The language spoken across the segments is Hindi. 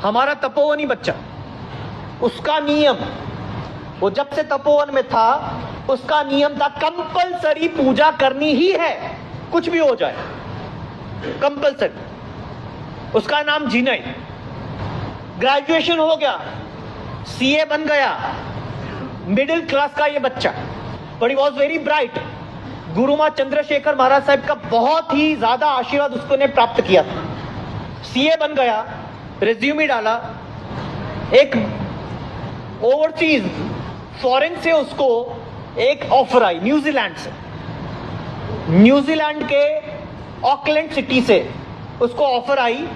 हमारा तपोवनी बच्चा, उसका नियम, वो जब से तपोवन में था उसका नियम था कंपलसरी पूजा करनी ही है, कुछ भी हो जाए कंपलसरी। उसका नाम जिनय, ग्रेजुएशन हो गया, सीए बन गया, मिडिल क्लास का ये बच्चा, but he was very bright. Guruma Chandrashekhar Maharaj Sahab का बहुत ही ज्यादा आशीर्वाद उसको ने प्राप्त किया। सीए बन गया, रिज्यूमे डाला, एक ओवरसीज फॉरेन से उसको एक ऑफर आई, न्यूजीलैंड से, न्यूजीलैंड के ऑकलैंड सिटी से उसको ऑफर आई।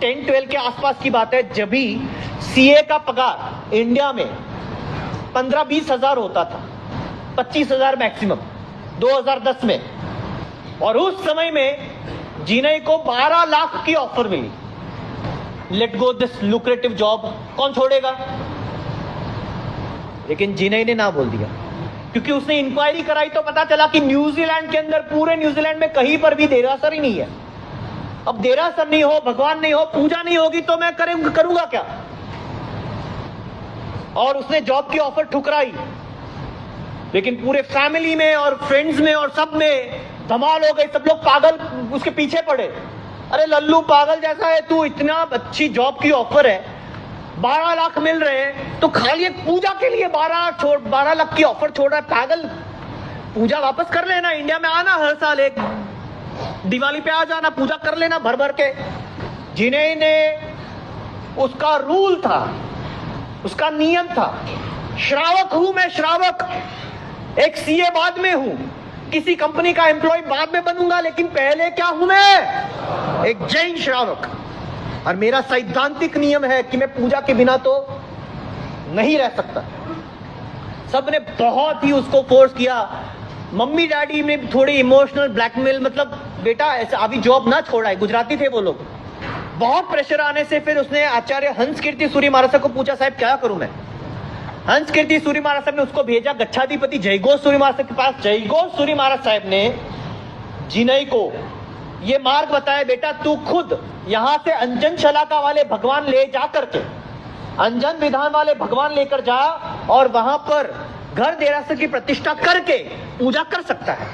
10-12 के आसपास की बात है, जब भी सीए का पगार इंडिया में 15-20 हजार होता था, 25 हजार मैक्सिमम 2010 में, और उस समय में जिनय को 12 लाख की ऑफर मिली। Let go this lucrative job, कौन छोड़ेगा? लेकिन जिनय ने ना बोल दिया, क्योंकि उसने इंक्वायरी कराई तो पता चला कि न्यूजीलैंड के अंदर, पूरे न्यूजीलैंड में कहीं पर भी देरासर ही नहीं है। अब देरासर नहीं हो, भगवान नहीं हो, पूजा नहीं होगी तो मैं करूंगा क्या? और उसने जॉब की ऑफर ठुकराई। लेकिन पूरे फैमिली में और फ्रेंड्स में और सब में धमाल हो गई, सब लोग पागल उसके पीछे पड़े। अरे लल्लू पागल जैसा है तू, इतना अच्छी जॉब की ऑफर है, 12 लाख मिल रहे हैं, तो खाली एक पूजा के लिए 12 लाख की ऑफर छोड़ रहा है, पागल। पूजा वापस कर लेना, इंडिया में आना हर साल, एक दिवाली पे आ जाना, पूजा कर लेना भर भर के। जिन्हें ने, उसका रूल था, उसका नियम था, श्रावक हूं मैं, श्रावक। एक सीए बाद में हूं, किसी कंपनी का एम्प्लॉय बाद में बनूंगा, लेकिन पहले क्या हूं मैं? एक जैन श्रावक। और मेरा सैद्धांतिक नियम है कि मैं पूजा के बिना तो नहीं रह सकता। सबने बहुत ही उसको फोर्स किया। मम्मी डैडी में थोड़ी इमोशनल ब्लैकमेल, मतलब बेटा ऐसा अभी जॉब ना छोड़ा है, गुजराती थे वो लोग। बहुत प्रेशर आने से फिर उसने आचार्य हंस कीर्ति सूरी महाराज साहब को पूछा, साहब क्या करूं मैं? हंस कीर्ति सूरी महाराज साहब ने उसको भेजा गच्छाधिपति जयघोष सूरी महाराज साहब के पास। जयघोष सूरी महाराज साहब ने जिनय को ये मार्ग बताया, बेटा तू खुद यहां से अंजन शलाका वाले भगवान ले जा करके, अंजन विधान वाले भगवान लेकर जा, और वहां पर घर देरासर की प्रतिष्ठा करके पूजा कर सकता है।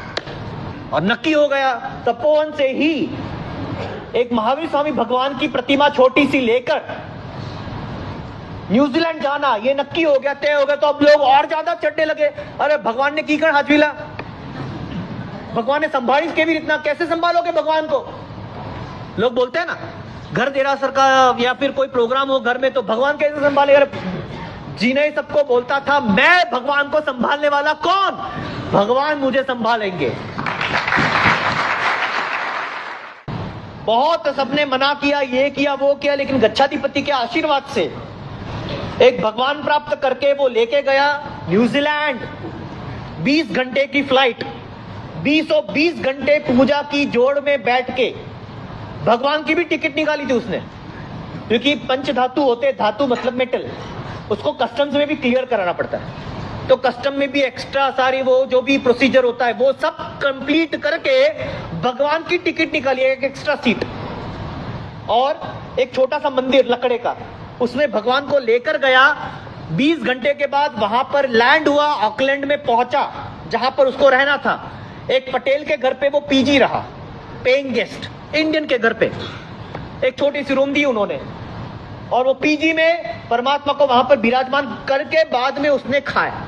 और नक्की हो गया। तपोवन से ही एक महावीर स्वामी भगवान की प्रतिमा छोटी सी लेकर न्यूजीलैंड जाना, ये नक्की हो गया, तय हो गया। तो अब लोग और ज्यादा चढ़ने लगे, अरे भगवान ने की कर हाथ मिला, भगवान ने संभाली के भी इतना, कैसे संभालोगे भगवान को? लोग बोलते हैं ना, घर देरासर का या फिर कोई प्रोग्राम हो घर में, तो भगवान कैसे संभालेगा? जिनय सबको बोलता था, मैं भगवान को संभालने वाला कौन? भगवान मुझे संभालेंगे। बहुत सबने मना किया, ये किया वो किया, लेकिन गच्छाधिपति के आशीर्वाद से एक भगवान प्राप्त करके वो लेके गया न्यूजीलैंड। 20 घंटे की फ्लाइट, 20 घंटे पूजा की जोड़ में बैठ के भगवान की भी टिकट निकाली थी उसने, क्योंकि पंच धातु होते, धातु मतलब मेटल, उसको कस्टम्स में भी क्लियर कराना पड़ता है। तो कस्टम में भी एक्स्ट्रा सारी वो जो भी प्रोसीजर होता है वो सब कंप्लीट करके भगवान की टिकट निकाली, एक एक्स्ट्रा सीट और एक छोटा सा मंदिर लकड़े का, उसमें भगवान को लेकर गया। 20 घंटे के बाद वहां पर लैंड हुआ, ऑकलैंड में पहुंचा जहां पर उसको रहना था। एक पटेल के घर पे वो पीजी रहा, पेइंग गेस्ट, इंडियन के घर पे एक छोटी सी रूम दी उन्होंने, और वो पीजी में परमात्मा को वहां पर विराजमान करके बाद में उसने खाया।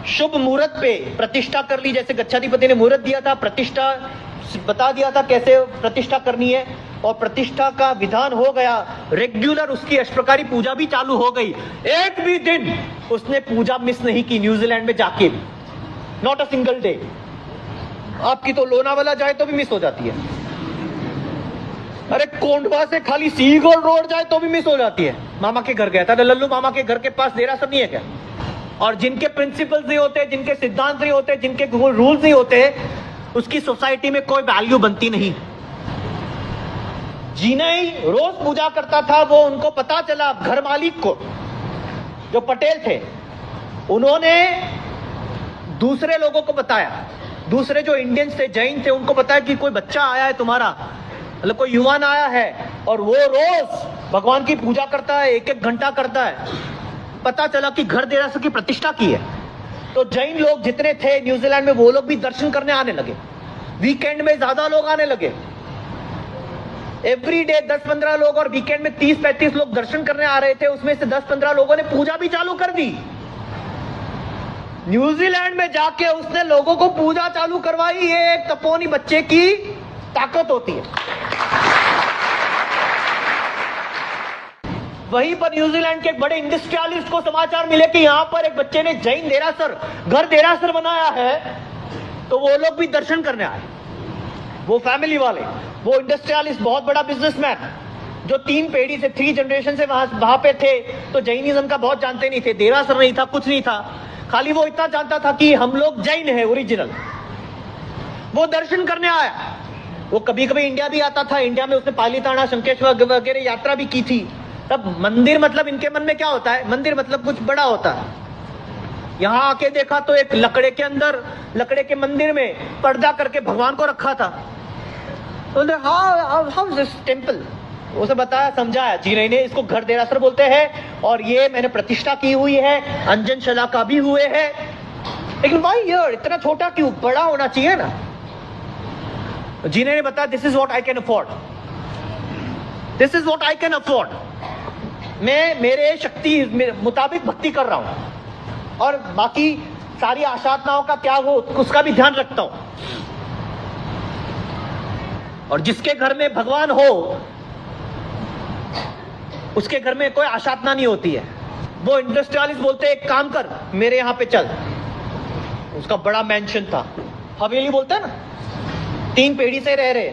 शुभ मुहूर्त पे प्रतिष्ठा कर ली, जैसे गच्छाधिपति ने मुहूर्त दिया था, प्रतिष्ठा बता दिया था कैसे प्रतिष्ठा करनी है, और प्रतिष्ठा का विधान हो गया। रेगुलर उसकी अष्टप्रकारी पूजा भी चालू हो गई। एक भी दिन उसने पूजा मिस नहीं की न्यूजीलैंड में जाके भी, नॉट अ सिंगल डे। आपकी तो लोनावाला जाए तो भी मिस हो जाती है, अरे कोंडवा से खाली सीगोल रोड जाए तो भी मिस हो जाती है। मामा के घर गया था, लल्लू मामा के घर के पास देरासर नहीं है क्या? और जिनके प्रिंसिपल्स नहीं होते, जिनके सिद्धांत नहीं होते, जिनके रूल्स नहीं होते, उसकी सोसाइटी में कोई वैल्यू बनती नहीं। जिनय रोज पूजा करता था, वो उनको पता चला, घर मालिक को, जो पटेल थे, उन्होंने दूसरे लोगों को बताया, दूसरे जो इंडियंस थे, जैन थे, उनको बताया कि कोई बच्चा आया है तुम्हारा, मतलब कोई युवान आया है, और वो रोज भगवान की पूजा करता है, एक एक घंटा करता है। पता चला कि घर देरासर की प्रतिष्ठा की है। तो जैन लोग जितने थे न्यूजीलैंड में, वो लोग भी दर्शन करने आने लगे। वीकेंड में ज्यादा लोग आने लगे, एवरी डे 10-15 लोग, और वीकेंड में 30-35 लोग दर्शन करने आ रहे थे। उसमें से 10-15 लोगों ने पूजा भी चालू कर दी। न्यूजीलैंड में जाके उसने लोगों को पूजा चालू करवाई। ये एक तपोनी बच्चे की ताकत होती है। वहीं पर न्यूजीलैंड के एक बड़े इंडस्ट्रियलिस्ट को समाचार मिले कि यहां पर एक बच्चे ने जैन देरासर, घर देरासर बनाया है, तो वो लोग भी दर्शन करने आए। वो फैमिली वाले, वो इंडस्ट्रियलिस्ट, बहुत बड़ा बिजनेसमैन, जो 3 पीढ़ी से, 3 जनरेशन से वहां पे थे, तो जैनिज्म का बहुत जानते नहीं थे। देरासर नहीं था, कुछ नहीं था, खाली वो इतना जानता था कि हम लोग जैन है ओरिजिनल। वो दर्शन करने आया। वो कभी कभी इंडिया भी आता था। इंडिया में उसने पालीताना, शंकेश्वर वगैरह यात्रा भी की थी। तब मंदिर मतलब इनके मन में क्या होता है, मंदिर मतलब कुछ बड़ा होता है। यहां आके देखा तो एक लकड़े के अंदर, लकड़े के मंदिर में पर्दा करके भगवान को रखा था। तो हाउ इज दिस टेंपल, उसे बताया, समझाया। जीने ने इसको घर देरासर बोलते हैं, और ये मैंने प्रतिष्ठा की हुई है, अंजन शलाका भी हुए हैं। लेकिन भाई यार इतना छोटा क्यों, बड़ा होना चाहिए ना। जीने ने बताया, this is what I can afford, this is what I can afford. मैं मेरे शक्ति मुताबिक भक्ति कर रहा हूं, और बाकी सारी आशातनाओं का त्याग हो उसका भी ध्यान रखता हूं। और जिसके घर में भगवान हो उसके घर में कोई आशातना नहीं होती है। वो इंडस्ट्रियलिस्ट बोलते एक काम कर, मेरे यहां पे चल। उसका बड़ा मैंशन था, हवेली बोलते हैं ना, 3 पीढ़ी से रह रहे।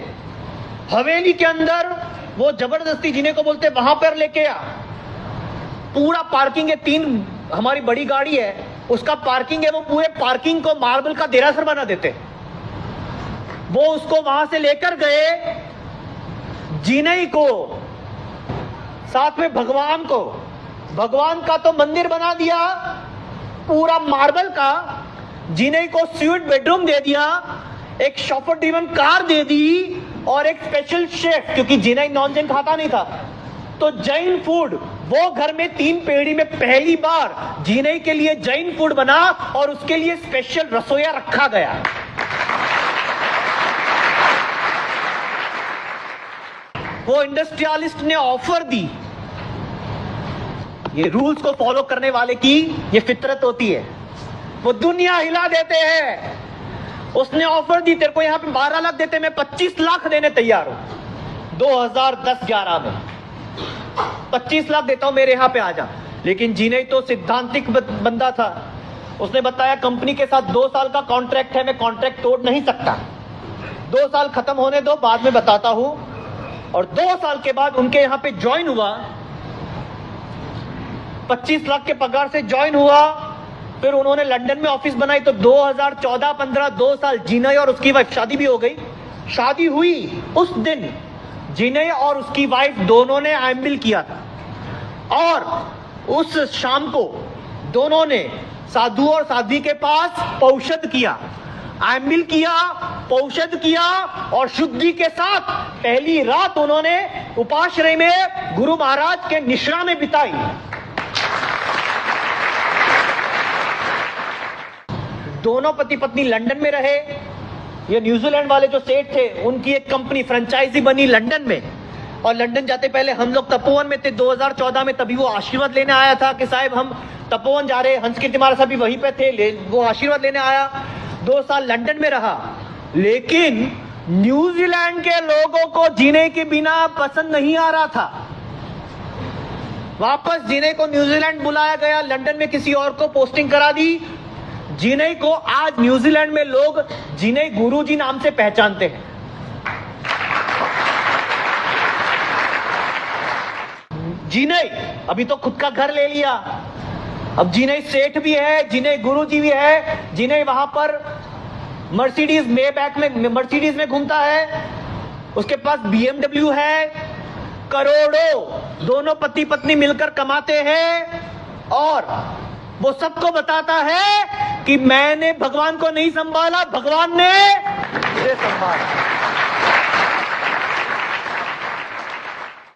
हवेली के अंदर वो जबरदस्ती जिन्हें को बोलते वहां पर लेके आ। पूरा पार्किंग है, 3 हमारी बड़ी गाड़ी है, उसका पार्किंग है। वो पूरे पार्किंग को मार्बल का देरासर बना देते। वो उसको वहां से लेकर गए, जिनई को, साथ में भगवान को, भगवान का तो मंदिर बना दिया पूरा मार्बल का, जिनई को स्वीट बेडरूम दे दिया, एक शॉफर ड्रीवन कार दे दी, और एक स्पेशल शेफ, क्योंकि जिनई नॉन जैन खाता नहीं था, तो जैन फूड वो घर में 3 पीढ़ी में पहली बार जिनई के लिए जैन फूड बना, और उसके लिए स्पेशल रसोईया रखा गया। वो इंडस्ट्रियलिस्ट ने ऑफर दी। ये रूल्स को फॉलो करने वाले की ये फितरत होती है, वो दुनिया हिला देते हैं। उसने ऑफर दी, तेरे को यहां पे 12 लाख देते, मैं 25 लाख देने तैयार हूं। 2010-11 में 25 लाख देता हूं, मेरे यहां पे आ जा। लेकिन जिनई तो सिद्धांतिक बंदा था। उसने बताया कंपनी के साथ 2 साल का कॉन्ट्रैक्ट है, मैं कॉन्ट्रैक्ट तोड़ नहीं सकता, 2 साल खत्म होने दो, बाद में बताता हूं। और 2 साल के बाद उनके यहां पे ज्वाइन हुआ, 25 लाख के पगार से ज्वाइन हुआ। फिर उन्होंने लंदन में ऑफिस बनाई, तो 2014-15 2 साल जिनई और उसकी वाइफ, शादी भी हो गई। शादी हुई उस दिन जिनई और उसकी वाइफ दोनों ने आइम्बिल किया था, और उस शाम को दोनों ने साधु और साध्वी के पास पौषध किया, आइम्बिल किया, पौषध किया, और शुद्धि के साथ पहली रात उन्होंने उपाश्रय में गुरु महाराज के निश्रा में बिताई। दोनों पति पत्नी लंदन में रहे। ये न्यूजीलैंड वाले जो सेठ थे, उनकी एक कंपनी फ्रेंचाइजी बनी लंदन में, और लंदन जाते पहले हम लोग तपोवन में थे 2014 में, तभी वो आशीर्वाद लेने आया था कि साहब हम तपोवन जा रहे हैं। हंस कीर्ति महाराज साहब भी वहीं पे थे, वो आशीर्वाद लेने आया। 2 साल लंदन में रहा। लेकिन न्यूजीलैंड के लोगों को जीने के बिना पसंद नहीं आ रहा था। वापस जिनई को न्यूजीलैंड बुलाया गया, लंदन में किसी और को पोस्टिंग करा दी। जिनई को आज न्यूजीलैंड में लोग जिनई गुरुजी नाम से पहचानते हैं। जिनई अभी तो खुद का घर ले लिया, अब जिनई सेठ भी है, जिनई गुरुजी भी है। जिनई वहां पर मर्सिडीज मर्सिडीज में घूमता है, उसके पास BMW है, करोड़ों दोनों पति पत्नी मिलकर कमाते हैं, और वो सबको बताता है कि मैंने भगवान को नहीं संभाला, भगवान ने मुझे संभाला।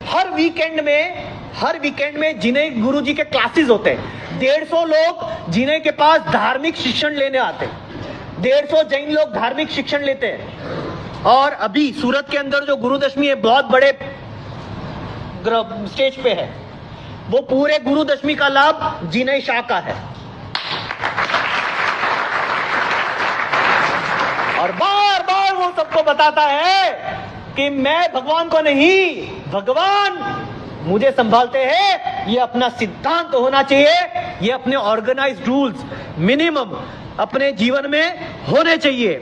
हर हर वीकेंड में जिन्हें गुरुजी के क्लासेस होते हैं, 150 लोग जिन्हें के पास धार्मिक शिक्षण लेने आते हैं, 150 जैन लोग धार्मिक शिक्षण लेते हैं। और अभी सूरत के अंदर जो गुरुदशमी है, बहुत बड़े स्टेज पे है, वो पूरे गुरुदशमी का लाभ जिनय शाह का है। और बार बार वो सबको बताता है कि मैं भगवान को नहीं, भगवान मुझे संभालते हैं। ये अपना सिद्धांत होना चाहिए, ये अपने ऑर्गेनाइज्ड रूल्स मिनिमम अपने जीवन में होने चाहिए।